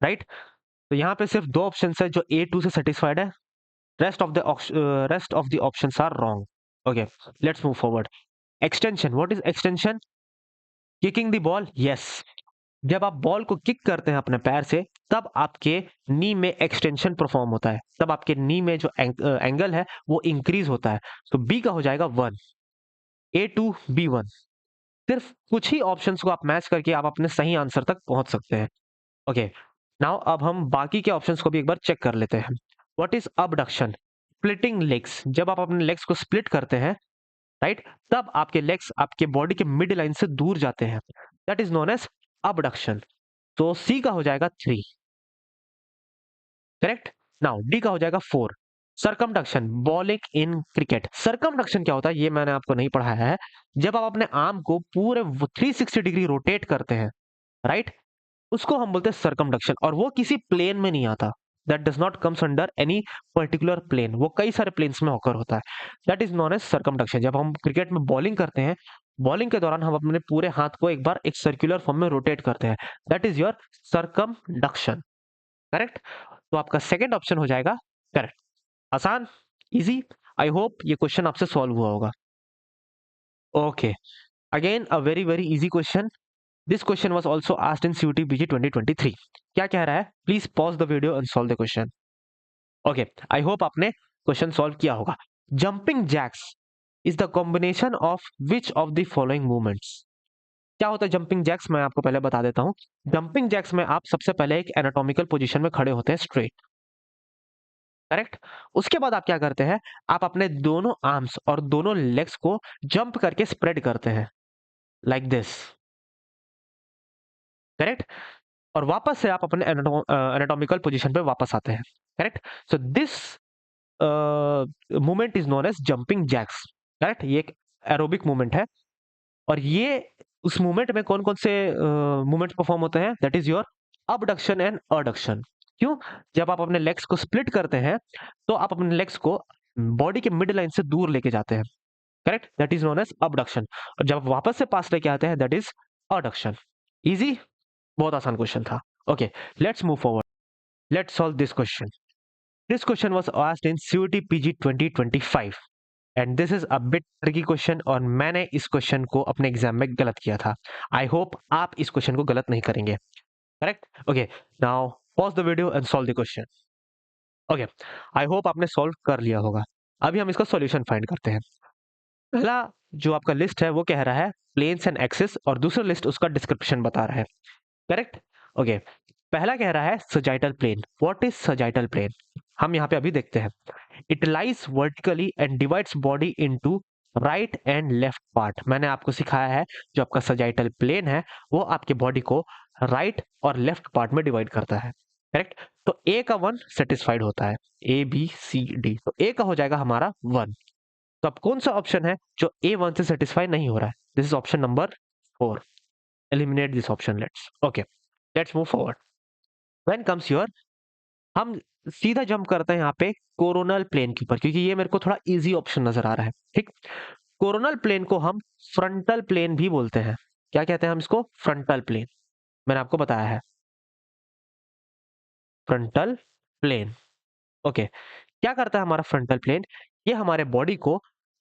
राइट। तो यहाँ पे सिर्फ दो ऑप्शन है जो A2 से सेटिस्फाइड है। Rest of the options are wrong. Okay, let's move forward. Extension. What is extension? Kicking the ball. Yes. जब आप बॉल को किक करते हैं अपने पैर से, तब आपके नी में एक्सटेंशन परफॉर्म होता है, तब आपके नी में जो एंगल है वो इंक्रीज होता है। तो बी का हो जाएगा 1। A2 B1। सिर्फ कुछ ही ऑप्शंस को आप मैच करके आप अपने सही आंसर तक पहुंच सकते हैं। ओके, नाउ अब हम बाकी के ऑप्शंस को भी एक बार चेक कर लेते हैं। What is abduction? Splitting legs. जब आप अपने लेग्स को स्प्लिट करते हैं, राइट, तब आपके लेग्स आपके बॉडी के मिड लाइन से दूर जाते हैं। That is known as abduction. तो सी का हो जाएगा 3। करेक्ट। नाउ डी का हो जाएगा 4। Circumduction, bowling in cricket. Circumduction क्या होता है ये मैंने आपको नहीं पढ़ाया है। जब आप अपने आर्म को पूरे 360 डिग्री रोटेट करते हैं, राइट, उसको हम बोलते हैं सरकमडक्शन, और वो किसी प्लेन में नहीं आता। That does not comes under any particular plane. वो कई सारे प्लेन्स में होकर होता है। That is known as circumduction. जब हम क्रिकेट में बॉलिंग करते हैं, बॉलिंग के दौरान हम अपने पूरे हाथ को एक बार एक सर्कुलर फॉर्म में रोटेट करते हैं। That is your circumduction. Correct. तो आपका सेकंड ऑप्शन हो जाएगा करेक्ट। आसान, इजी। आई होप ये क्वेश्चन आपसे सॉल्व हुआ होगा। Okay, again a very very easy question. This question was also asked in CUT PG 2023। क्या कह रहा है? Please pause the video and solve the question. Okay, I hope आपने question solve किया होगा। Jumping jacks is the combination of which of the following movements? क्या होता है जंपिंग जैक्स? मैं आपको पहले बता देता हूं। जंपिंग जैक्स में आप सबसे पहले एक एनाटॉमिकल पोजीशन में खड़े होते हैं, स्ट्रेट। करेक्ट। उसके बाद आप क्या करते हैं? आप अपने दोनों आर्म्स और दोनों लेग्स को जंप करके स्प्रेड करते हैं, लाइक दिस। करेक्ट। और वापस से आप अपने एनाटॉमिकल पोजीशन पे वापस आते हैं। Correct. So this movement is known as jumping jacks. Correct. ये एक एरोबिक मूवमेंट है, और ये उस मूवमेंट में कौन कौन से मूवमेंट्स परफॉर्म होते हैं? That is your abduction and adduction. क्यों? जब आप अपने लेग्स को स्प्लिट करते हैं, तो आप अपने लेग्स को बॉडी के मिड लाइन से दूर लेके जाते हैं। Correct. That is known as abduction. और जब आप वापस से पास लेके आते हैं, दैट इज अडक्शन। इजी, बहुत आसान क्वेश्चन था। Okay, let's move forward. Let's solve this question. This question was asked in CUT PG 2025 and this is a bit tricky question, और मैंने इस क्वेश्चन को अपने एग्जाम में गलत किया था। आई होप आप इस क्वेश्चन को गलत नहीं करेंगे। Correct. Okay, now pause the video and solve the question. Okay, I hope आपने सॉल्व कर लिया होगा। अभी हम इसका सॉल्यूशन फाइंड करते हैं। पहला जो आपका लिस्ट है वो कह रहा है प्लेन्स एंड एक्सिस, और दूसरा लिस्ट उसका डिस्क्रिप्शन बता रहा है। करेक्ट। ओके, पहला कह रहा है sagittal plane. What is sagittal plane? हम यहाँ पे अभी देखते हैं। It lies vertically and divides body into right and left part. मैंने आपको सिखाया है जो आपका सजाइटल प्लेन है वो आपके बॉडी को राइट और लेफ्ट पार्ट में डिवाइड करता है। करेक्ट। तो ए का 1 सेटिस्फाइड होता है, ABCD। तो ए का हो जाएगा हमारा 1। तो अब कौन सा ऑप्शन है जो A1 से सेटिस्फाई नहीं हो रहा है? This is option number 4। Eliminate this option. Let's okay, let's move forward. When comes your, हम सीधा जंप करते हैं यहाँ पे कोरोनल प्लेन के ऊपर, क्योंकि ये मेरे को थोड़ा इजी ऑप्शन नजर आ रहा है। ठीक। कोरोनल प्लेन को हम फ्रंटल प्लेन भी बोलते हैं। क्या कहते हैं हम इसको? Frontal plane. मैंने आपको बताया है, फ्रंटल प्लेन। ओके, क्या करता है हमारा फ्रंटल प्लेन? ये हमारे बॉडी को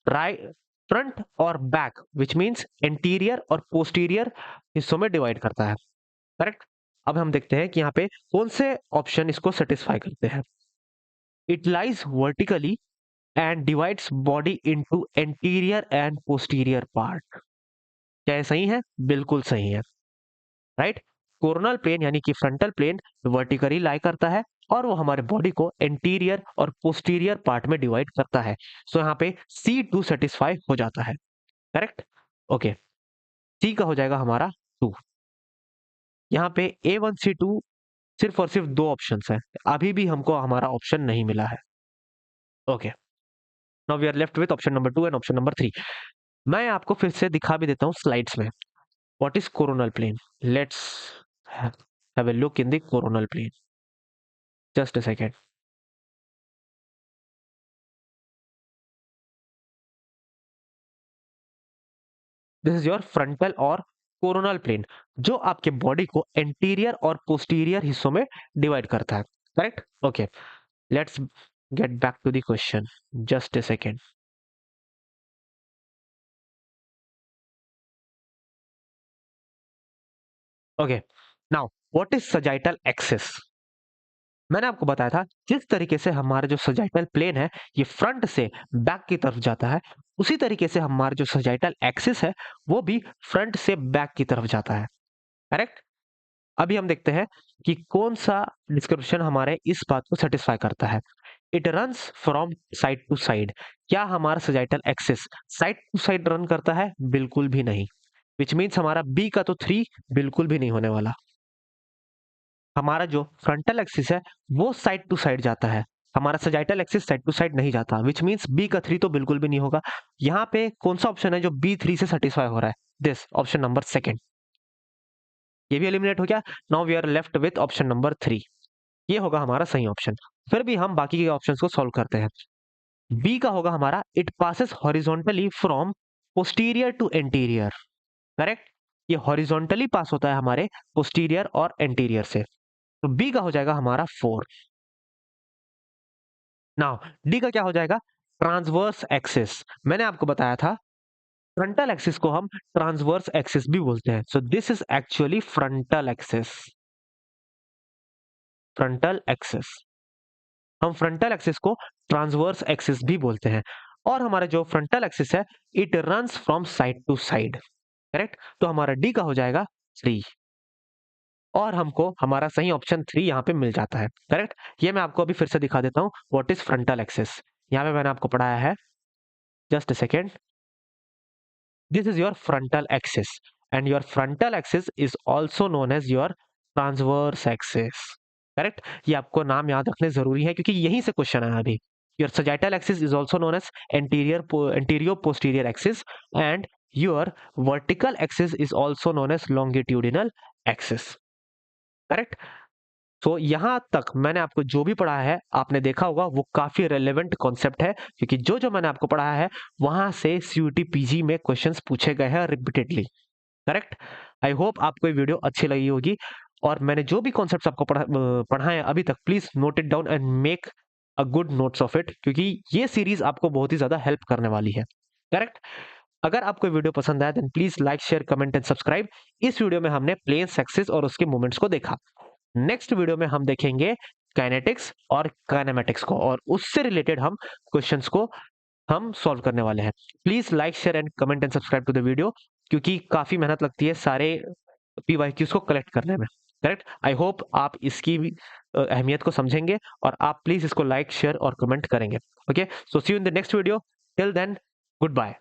राइट फ्रंट और बैक विच मीन्स एंटीरियर और पोस्टीरियर हिस्सों में डिवाइड करता है। करेक्ट। अब हम देखते हैं कि यहाँ पे कौन से ऑप्शन इसको सेटिस्फाई करते हैं। It lies vertically and divides body into anterior and posterior part. क्या ये सही है? बिल्कुल सही है। राइट। कोरोनल प्लेन यानी कि फ्रंटल प्लेन वर्टिकली लाई करता है और वो हमारे बॉडी को एंटीरियर और पोस्टीरियर पार्ट में डिवाइड करता है। सो यहाँ पे C2 सेटिस्फाई हो जाता है। करेक्ट। ओके, सी का हो जाएगा हमारा 2। यहाँ पे A1C2 सिर्फ और सिर्फ दो ऑप्शंस है, अभी भी हमको हमारा ऑप्शन नहीं मिला है। Okay, now we are left with option number 2 and option number 3। मैं आपको फिर से दिखा भी देता हूँ स्लाइड्स में। What is coronal plane? Let's have a look in the coronal plane. Just a second. This is your frontal और कोरोनल प्लेन, जो आपके बॉडी को एंटीरियर और पोस्टीरियर हिस्सों में डिवाइड करता है। Correct. Okay, let's get back to the question. Just a second. Okay, now what is sagittal axis? मैंने आपको बताया था जिस तरीके से हमारा जो सजाइटल प्लेन है ये फ्रंट से बैक की तरफ जाता है, उसी तरीके से हमारा जो सजाइटल एक्सिस है वो भी फ्रंट से बैक की तरफ जाता है। करेक्ट। अभी हम देखते हैं कि कौन सा डिस्क्रिप्शन हमारे इस बात को सेटिस्फाई करता है। It runs from side to side. क्या हमारा sagittal axis side to side run करता है? बिल्कुल भी नहीं। विच मीन्स हमारा बी का तो 3 बिल्कुल भी नहीं होने वाला। हमारा जो फ्रंटल एक्सिस है वो साइड टू साइड जाता है, हमारा sagittal axis side to side नहीं जाता, विच मीन्स बी का 3 तो बिल्कुल भी नहीं होगा। यहाँ पे कौन सा ऑप्शन है जो B3 से सेटिस्फाई हो रहा है? दिस ऑप्शन नंबर 2, ये भी एलिमिनेट हो गया। Now we are left with option number 3, ये होगा हमारा सही ऑप्शन। फिर भी हम बाकी के ऑप्शंस को सॉल्व करते हैं। बी का होगा हमारा it passes horizontally from posterior to anterior. Correct. ये हॉरिजॉन्टली पास होता है हमारे पोस्टीरियर और एंटीरियर से, तो बी का हो जाएगा हमारा 4। नाउ डी का क्या हो जाएगा? Transverse axis. मैंने आपको बताया था फ्रंटल एक्सिस को हम ट्रांसवर्स एक्सिस भी बोलते हैं, so this is actually frontal axis. Frontal axis, हम फ्रंटल एक्सिस को ट्रांसवर्स एक्सिस भी बोलते हैं। और हमारा जो फ्रंटल एक्सिस है it runs from side to side. Correct. तो हमारा डी का हो जाएगा 3 और हमको हमारा सही ऑप्शन 3 यहाँ पे मिल जाता है। करेक्ट। ये मैं आपको अभी फिर से दिखा देता हूँ व्हाट इज फ्रंटल एक्सिस। यहाँ पे मैंने आपको पढ़ाया है, just a second. This is your frontal axis and your frontal axis is also known as your transverse axis. Correct. ये आपको नाम याद रखने जरूरी है क्योंकि यहीं से क्वेश्चन आया अभी। Your sagittal axis is also known as anterior posterior axis and your vertical axis is also known as longitudinal axis. Correct. तो यहाँ तक मैंने आपको जो भी पढ़ाया है आपने देखा होगा वो काफी रेलेवेंट कॉन्सेप्ट है, क्योंकि जो जो मैंने आपको पढ़ाया है वहां से सीयूटी पीजी में क्वेश्चंस पूछे गए हैं रिपीटेडली। करेक्ट। आई होप आपको ये वीडियो अच्छी लगी होगी और मैंने जो भी कॉन्सेप्ट्स आपको पढ़ाए हैं अभी तक, please note it down and make a good notes of it, क्योंकि ये सीरीज आपको बहुत ही ज्यादा हेल्प करने वाली है। करेक्ट। अगर आपको वीडियो पसंद आया then please like share comment and subscribe. इस वीडियो में हमने प्लेन एक्सिस और उसके मूवमेंट्स को देखा। नेक्स्ट वीडियो में हम देखेंगे काइनेटिक्स और काइनेमेटिक्स को, और उससे रिलेटेड हम क्वेश्चंस को हम सॉल्व करने वाले हैं। Please like share and comment and subscribe to the video, क्योंकि काफी मेहनत लगती है सारे पीवाईक्यूज को कलेक्ट करने में। करेक्ट। आई होप आप इसकी भी अहमियत को समझेंगे और आप प्लीज इसको लाइक शेयर और कमेंट करेंगे। Okay, so see you in the next video. Till then, good bye.